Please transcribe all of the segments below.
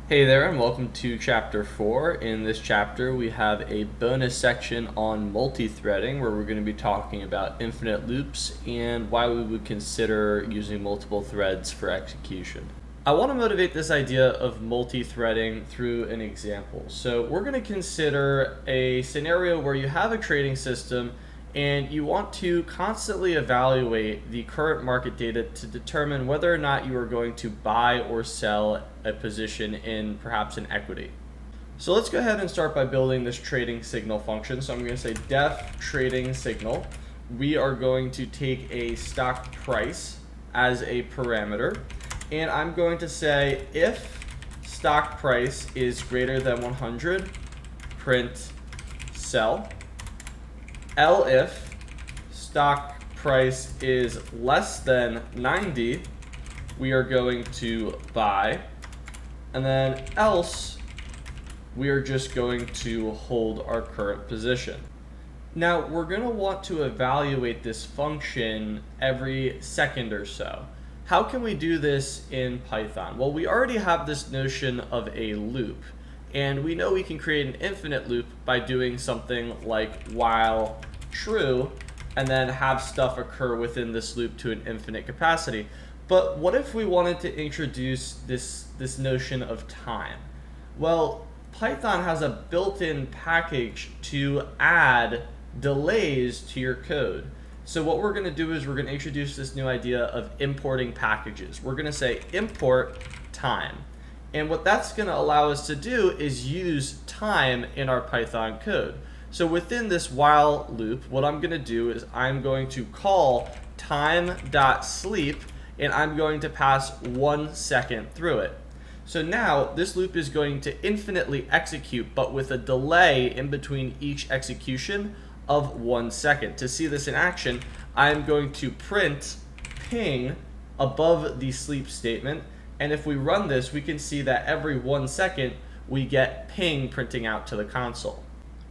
Hey there, and welcome to Chapter 4. In this chapter, we have a bonus section on multi-threading, where we're going to be talking about infinite loops and why we would consider using multiple threads for execution. I want to motivate this idea of multi-threading through an example. So we're going to consider a scenario where you have a trading system and you want to constantly evaluate the current market data to determine whether or not you are going to buy or sell a position in perhaps an equity. So let's go ahead and start by building this trading signal function. So I'm going to say def trading signal. We are going to take a stock price as a parameter, and I'm going to say if stock price is greater than 100, print sell. Elif stock price is less than 90, we are going to buy. And then else, we are just going to hold our current position. Now, we're going to want to evaluate this function every second or so. How can we do this in Python? Well, we already have this notion of a loop. And we know we can create an infinite loop by doing something like while true, and then have stuff occur within this loop to an infinite capacity. But what if we wanted to introduce this notion of time? Well, Python has a built-in package to add delays to your code. So what we're going to do is we're going to introduce this new idea of importing packages. We're going to say import time. And what that's going to allow us to do is use time in our Python code. So within this while loop, what I'm going to do is I'm going to call time.sleep, and I'm going to pass 1 second through it. So now this loop is going to infinitely execute, but with a delay in between each execution of 1 second. To see this in action, I'm going to print ping above the sleep statement. And if we run this, we can see that every 1 second we get ping printing out to the console.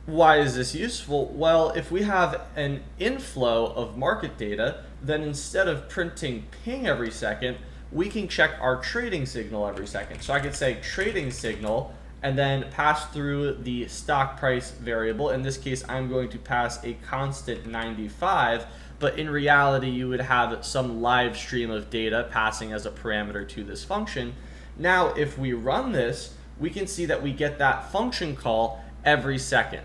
Why is this useful? Well, if we have an inflow of market data, then instead of printing ping every second, we can check our trading signal every second. So I could say trading signal and then pass through the stock price variable. In this case, I'm going to pass a constant 95. But in reality, you would have some live stream of data passing as a parameter to this function. Now, if we run this, we can see that we get that function call every second.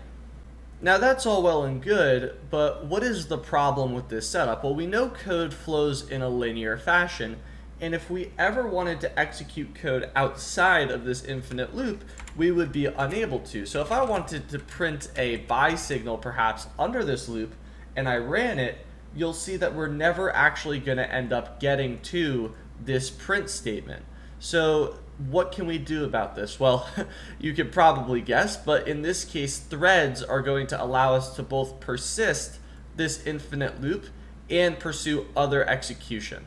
Now, that's all well and good, but what is the problem with this setup? Well, we know code flows in a linear fashion, and if we ever wanted to execute code outside of this infinite loop, we would be unable to. So if I wanted to print a buy signal perhaps under this loop, and I ran it, you'll see that we're never actually going to end up getting to this print statement. So what can we do about this? Well, you could probably guess, but in this case, threads are going to allow us to both persist this infinite loop and pursue other execution.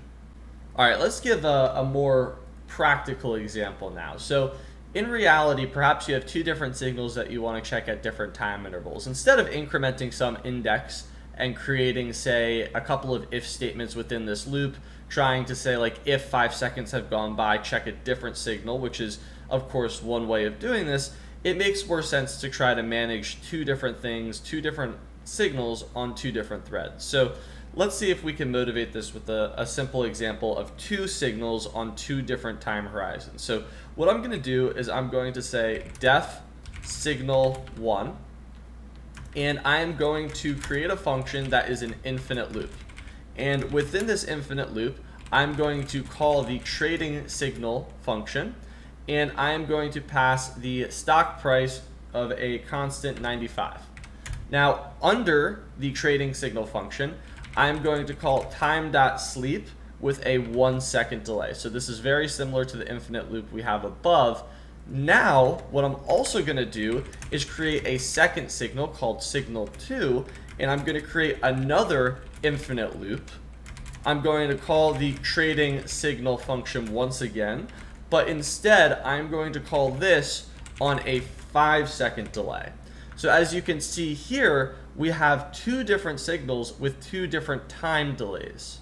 All right, let's give a more practical example now. So in reality, perhaps you have two different signals that you want to check at different time intervals. Instead of incrementing some index and creating, say, a couple of if statements within this loop, trying to say, like, if 5 seconds have gone by, check a different signal, which is, of course, one way of doing this, it makes more sense to try to manage two different things, two different signals on two different threads. So let's see if we can motivate this with a simple example of two signals on two different time horizons. So what I'm going to do is I'm going to say def signal 1, and I'm going to create a function that is an infinite loop. And within this infinite loop, I'm going to call the trading signal function, and I'm going to pass the stock price of a constant 95. Now, under the trading signal function, I'm going to call time.sleep with a 1 second delay. So this is very similar to the infinite loop we have above. Now, what I'm also going to do is create a second signal called signal 2, and I'm going to create another infinite loop. I'm going to call the trading signal function once again, but instead I'm going to call this on a 5 second delay. So as you can see here, we have two different signals with two different time delays.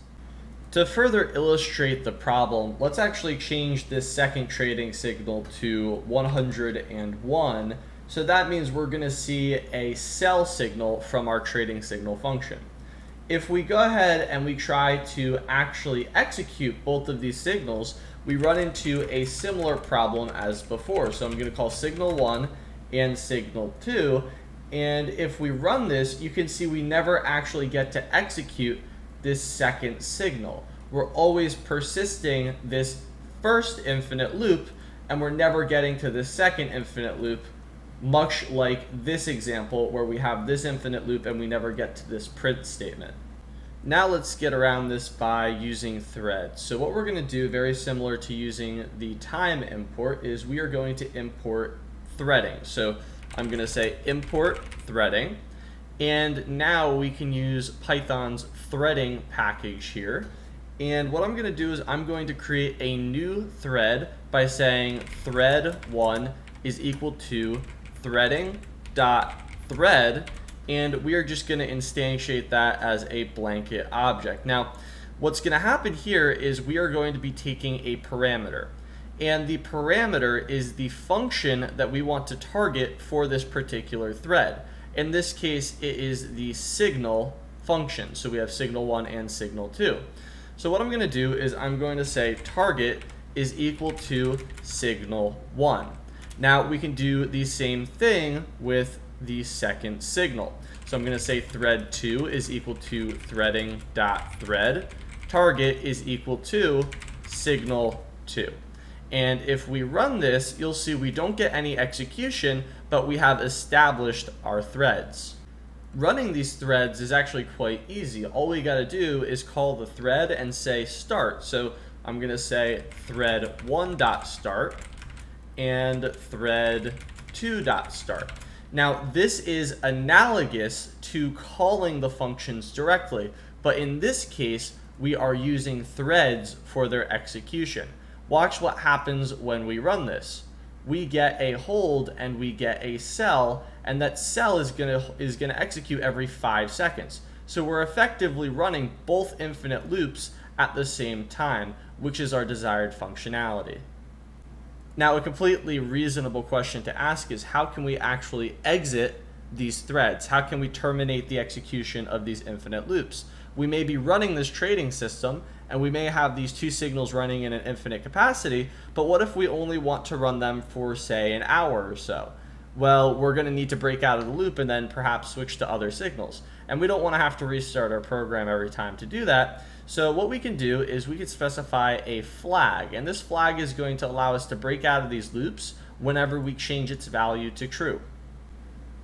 To further illustrate the problem, let's actually change this second trading signal to 101. So that means we're going to see a sell signal from our trading signal function. If we go ahead and we try to actually execute both of these signals, we run into a similar problem as before. So I'm going to call signal 1 and signal 2. And if we run this, you can see we never actually get to execute this second signal. We're always persisting this first infinite loop, and we're never getting to the second infinite loop, much like this example where we have this infinite loop and we never get to this print statement. Now let's get around this by using threads. So what we're going to do, very similar to using the time import, is we are going to import threading. So I'm going to say import threading, and now we can use Python's threading package here. And what I'm going to do is I'm going to create a new thread by saying thread1 is equal to threading.thread, and we are just going to instantiate that as a blanket object. Now, what's going to happen here is we are going to be taking a parameter, and the parameter is the function that we want to target for this particular thread. In this case, it is the signal function. So we have signal 1 and signal 2. So what I'm going to do is I'm going to say target is equal to signal 1. Now we can do the same thing with the second signal. So I'm going to say thread 2 is equal to threading.thread. Target is equal to signal 2. And if we run this, you'll see we don't get any execution, but we have established our threads. Running these threads is actually quite easy. All we got to do is call the thread and say start. So I'm going to say thread1.start and thread2.start. Now this is analogous to calling the functions directly, but in this case we are using threads for their execution. Watch what happens when we run this. We get a hold and we get a sell, and that sell is gonna execute every 5 seconds. So we're effectively running both infinite loops at the same time, which is our desired functionality. Now, a completely reasonable question to ask is, how can we actually exit these threads? How can we terminate the execution of these infinite loops? We may be running this trading system, and we may have these two signals running in an infinite capacity, but what if we only want to run them for, say, an hour or so? Well, we're going to need to break out of the loop and then perhaps switch to other signals. And we don't want to have to restart our program every time to do that. So what we can do is we can specify a flag, and this flag is going to allow us to break out of these loops whenever we change its value to true.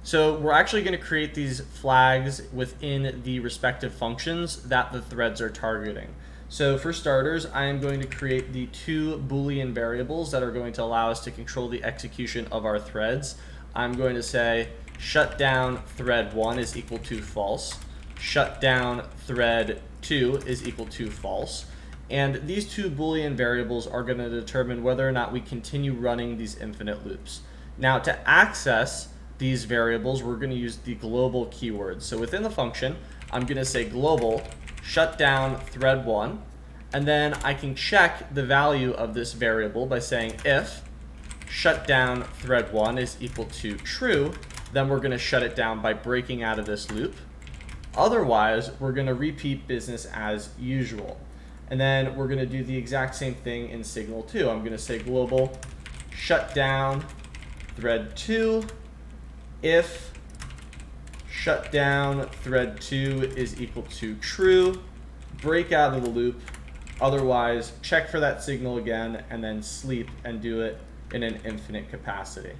So we're actually going to create these flags within the respective functions that the threads are targeting. So for starters, I am going to create the two Boolean variables that are going to allow us to control the execution of our threads. I'm going to say shutdown thread1 is equal to false, shutdown thread2 is equal to false. And these two Boolean variables are going to determine whether or not we continue running these infinite loops. Now, to access these variables, we're going to use the global keyword. So within the function, I'm going to say global shutdown thread1, and then I can check the value of this variable by saying if shutdown thread1 is equal to true, then we're going to shut it down by breaking out of this loop. Otherwise, we're going to repeat business as usual. And then we're going to do the exact same thing in signal 2. I'm going to say global shutdown thread2 if shutdown thread2 is equal to true, break out of the loop. Otherwise, check for that signal again and then sleep and do it in an infinite capacity.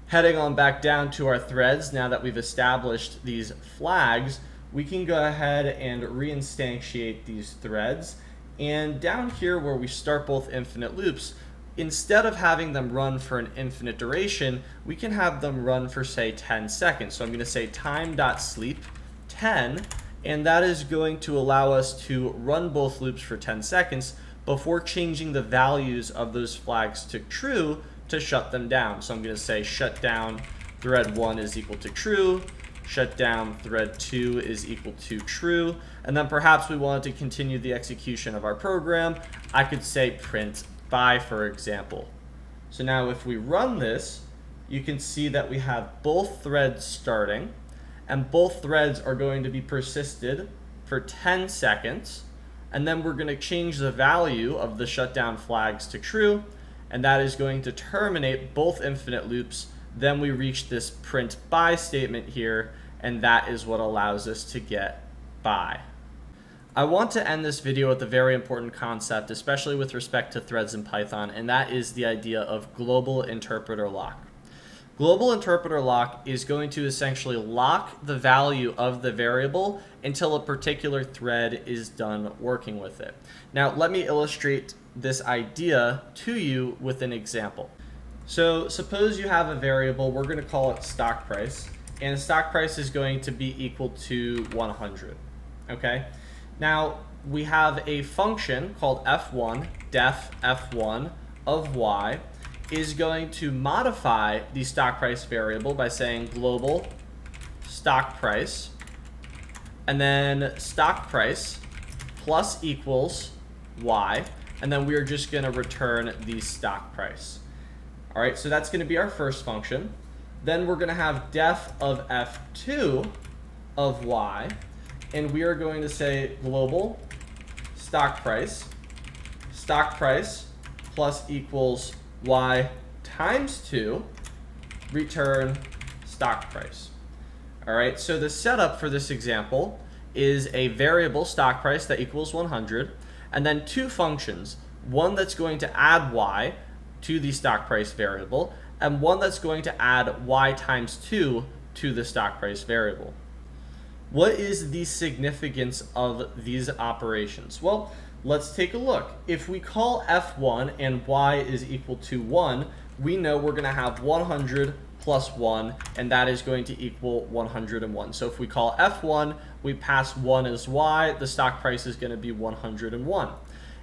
Heading on back down to our threads, now that we've established these flags, we can go ahead and reinstantiate these threads. And down here where we start both infinite loops, instead of having them run for an infinite duration, we can have them run for, say, 10 seconds. So I'm going to say time.sleep 10, and that is going to allow us to run both loops for 10 seconds before changing the values of those flags to true to shut them down. So I'm going to say shutdown thread1 is equal to true, shut down thread 2 is equal to true. And then perhaps we wanted to continue the execution of our program. I could say print by, for example. So now if we run this, you can see that we have both threads starting, and both threads are going to be persisted for 10 seconds. And then we're going to change the value of the shutdown flags to true, and that is going to terminate both infinite loops. Then we reach this print by statement here, and that is what allows us to get by. I want to end this video with a very important concept, especially with respect to threads in Python, and that is the idea of global interpreter lock. Global interpreter lock is going to essentially lock the value of the variable until a particular thread is done working with it. Now, let me illustrate this idea to you with an example. So suppose you have a variable, we're going to call it stock price, and stock price is going to be equal to 100. Okay? Now, we have a function called f1, def f1 of y, is going to modify the stock price variable by saying global stock price, and then stock price plus equals y, and then we are just going to return the stock price. All right, so that's going to be our first function. Then we're going to have def of f2 of y, and we are going to say global stock price plus equals y times 2, return stock price. All right, so the setup for this example is a variable stock price that equals 100, and then two functions, one that's going to add y to the stock price variable, and one that's going to add y times 2 to the stock price variable. What is the significance of these operations? Well, let's take a look. If we call f1 and y is equal to 1, we know we're going to have 100 plus 1, and that is going to equal 101. So if we call f1, we pass 1 as y, the stock price is going to be 101.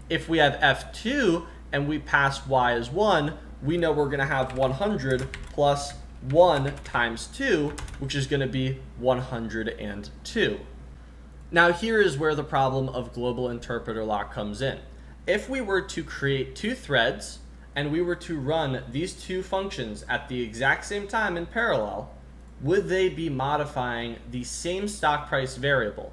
If we have f2 and we pass y as 1, we know we're going to have 100 plus 1 times 2, which is going to be 102. Now here is where the problem of global interpreter lock comes in. If we were to create two threads and we were to run these two functions at the exact same time in parallel, would they be modifying the same stock price variable?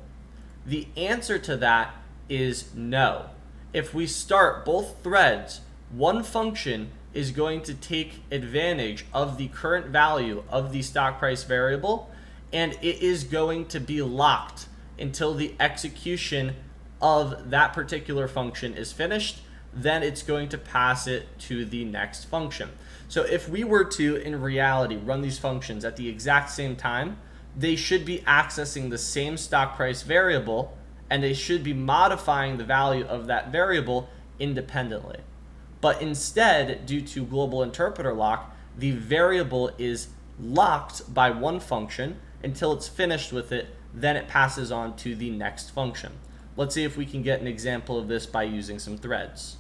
The answer to that is no. If we start both threads, one function is going to take advantage of the current value of the stock price variable, and it is going to be locked until the execution of that particular function is finished. Then it's going to pass it to the next function. So if we were to, in reality, run these functions at the exact same time, they should be accessing the same stock price variable, and they should be modifying the value of that variable independently. But instead, due to global interpreter lock, the variable is locked by one function until it's finished with it, then it passes on to the next function. Let's see if we can get an example of this by using some threads.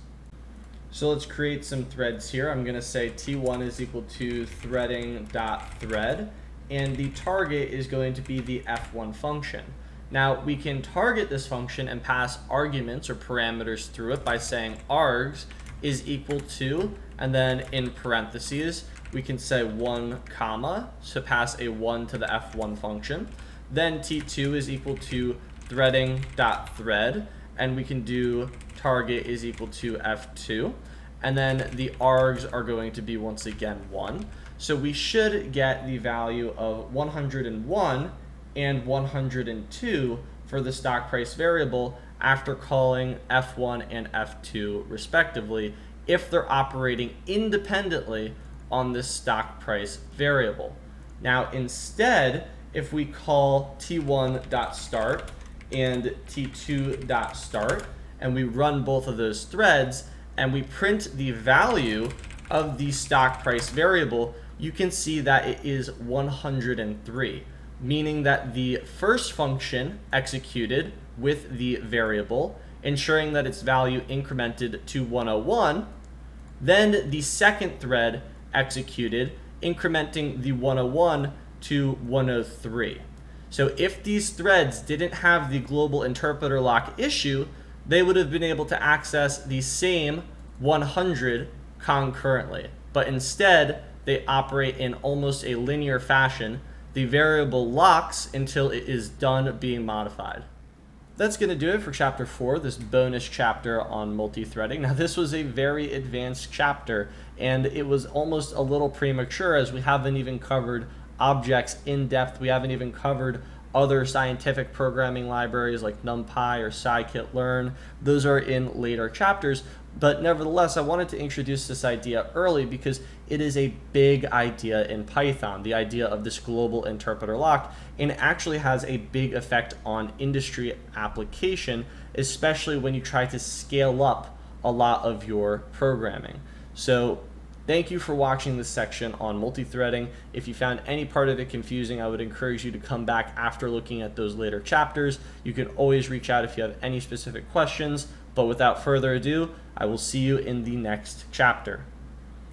So let's create some threads here. I'm going to say t1 is equal to threading.thread, and the target is going to be the f1 function. Now we can target this function and pass arguments or parameters through it by saying args is equal to, and then in parentheses we can say 1 comma to pass a 1 to the f1 function. Then t2 is equal to threading.thread, and we can do target is equal to f2, and then the args are going to be once again 1. So we should get the value of 101 and 102 for the stock price variable after calling f1 and f2 respectively, if they're operating independently on this stock price variable. Now instead, if we call t1.start and t2.start, and we run both of those threads, and we print the value of the stock price variable, you can see that it is 103, meaning that the first function executed with the variable, ensuring that its value incremented to 101, then the second thread executed, incrementing the 101 to 103. So if these threads didn't have the global interpreter lock issue, they would have been able to access the same 100 concurrently. But instead, they operate in almost a linear fashion. The variable locks until it is done being modified. That's going to do it for chapter 4, this bonus chapter on multi-threading. Now, this was a very advanced chapter, and it was almost a little premature as we haven't even covered objects in depth. We haven't even covered other scientific programming libraries like NumPy or scikit-learn. Those are in later chapters. But nevertheless, I wanted to introduce this idea early because it is a big idea in Python, the idea of this global interpreter lock, and it actually has a big effect on industry application, especially when you try to scale up a lot of your programming. So thank you for watching this section on multithreading. If you found any part of it confusing, I would encourage you to come back after looking at those later chapters. You can always reach out if you have any specific questions. But without further ado, I will see you in the next chapter.